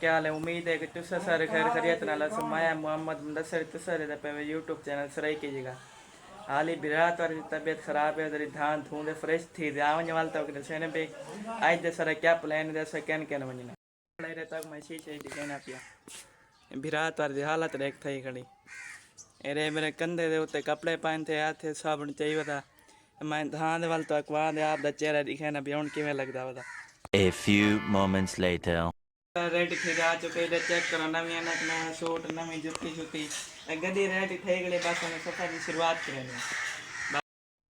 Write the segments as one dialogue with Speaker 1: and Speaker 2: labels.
Speaker 1: क्या हाल है? उम्मीद है कि तुसा सारे खैर खैरियत नाल सो। मैं मोहम्मद मुदस्सिर तुसा रे पे यूट्यूब चैनल सराई कीजिएगा। हाल ही बिरात वाली तबीयत खराब है, उधर धान धूंदे फ्रेश थी आवन वाल तक दसने पे आज दे सारा क्या plan they so can can वजना रे तक मैं शीशे दिखाना पिया बिरात वाली हालत देख थई खड़ी। अरे मेरे कंधे दे उत्ते कपड़े पहन थे हाथ साबुन चाहिए था। मैं धान वाल तो अकवा दे आप दा चेहरा दिखाना पिया हूं किवें लगदा वदा।
Speaker 2: A few moments later.
Speaker 1: Ready थी जा चुके थे चेक करो नवी अनक नया सूट नवी जुत्ती जुत्ती गड्डी रेडी थी गई बस हम सफर की शुरुआत करेंगे।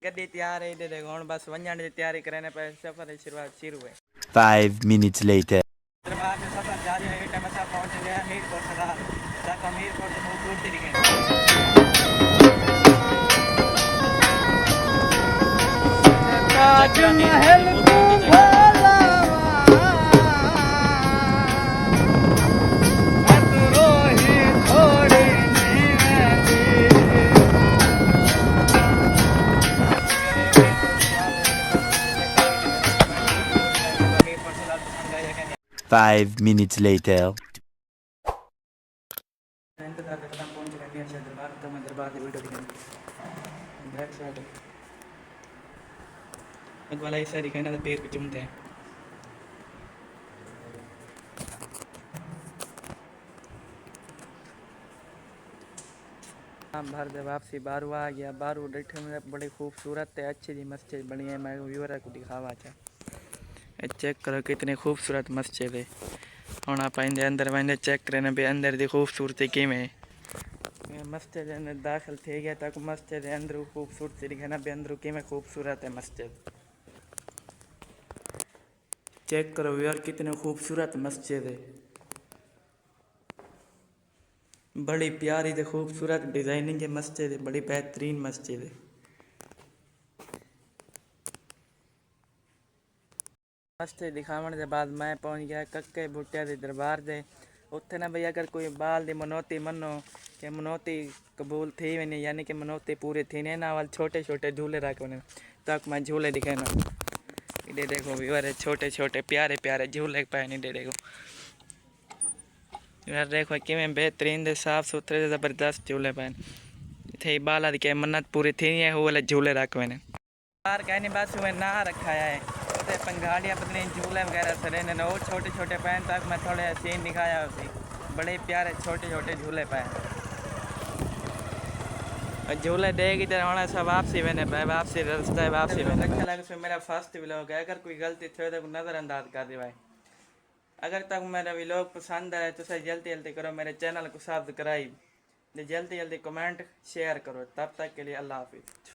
Speaker 1: गड्डी तैयार है देखो हुन बस वंजण की तैयारी करने पे सफर की शुरुआत शुरू है।
Speaker 2: 5 minutes later.
Speaker 1: दरबार में सफर जारी है टाइम से पहुंच गया मीरपुर सदा तक मीरपुर से बहुत दूर दिखे महल को
Speaker 2: 5 minutes later.
Speaker 1: इंतजार करता पहुंच गया दरबार तो मैं दरबार की वीडियो दिखाऊंगा बैक साइड एक वाला ऐसा दिखाना तो पैर पे चुमते हैं। हम भर दे वापसी बारू आ गया बारू बैठे में बड़ी खूबसूरत है अच्छी जी मस्जिद बनी है। मैं व्यूअर को दिखावा चाह चेक करो कितनी खूबसूरत मस्जिद है। हम आप अंदर वंदे चेक करने भी अंदर की खूबसूरती किमें मस्जिद अंदर दाखिल थे गया तक मस्जिद अंदर खूबसूरती दिखाना भी अंदर किमें खूबसूरत है मस्जिद। चेक करो व्यूअर कितनी खूबसूरत मस्जिद है। बड़ी प्यारी तो खूबसूरत डिजाइनिंग की मस्जिद है बड़ी बेहतरीन मस्जिद है। मस्जिद दिखावन के बाद मैं पहुंच गया कक्के बूटिया के दरबार से। उत्थे ना भई अगर कोई बाल की मनौती मनो कि मनौती कबूल थी वने यानी कि मनौती पूरी थी ने ना वाल छोटे छोटे झूले रखने तक मैं झूले दिखाना इधर देखो व्यूअर छोटे छोटे प्यारे प्यारे झूले पाए इधर देखो यार देखो किमें बेहतरीन दे साफ सुथरे जबरदस्त झूले पाए थे बाला दी के मन्नत पूरी थी है वो वाले झूले रखवे ने बाहर कहने बस हुए ना रखा है उसे पंगाड़ियाँ पत्नी झूले वगैरह सरे ने वो छोटे छोटे पैन तक मैं थोड़े सीन दिखाया उसी बड़े प्यारे छोटे छोटे झूले पाए झूले देगी तो होना सब वापसी मैंने पाए वापसी रास्ता है वापसी मैंने अच्छा लगा फिर मेरा फर्स्ट व्लॉग है। अगर कोई गलती थी तो नज़रअंदाज कर दे भाई। अगर तक मेरा व्लॉग पसंद आए तो सही जल्दी जल्दी करो मेरे चैनल को सब्सक्राइब जल्दी जल्दी कमेंट शेयर करो। तब तक के लिए अल्लाह हाफिज़।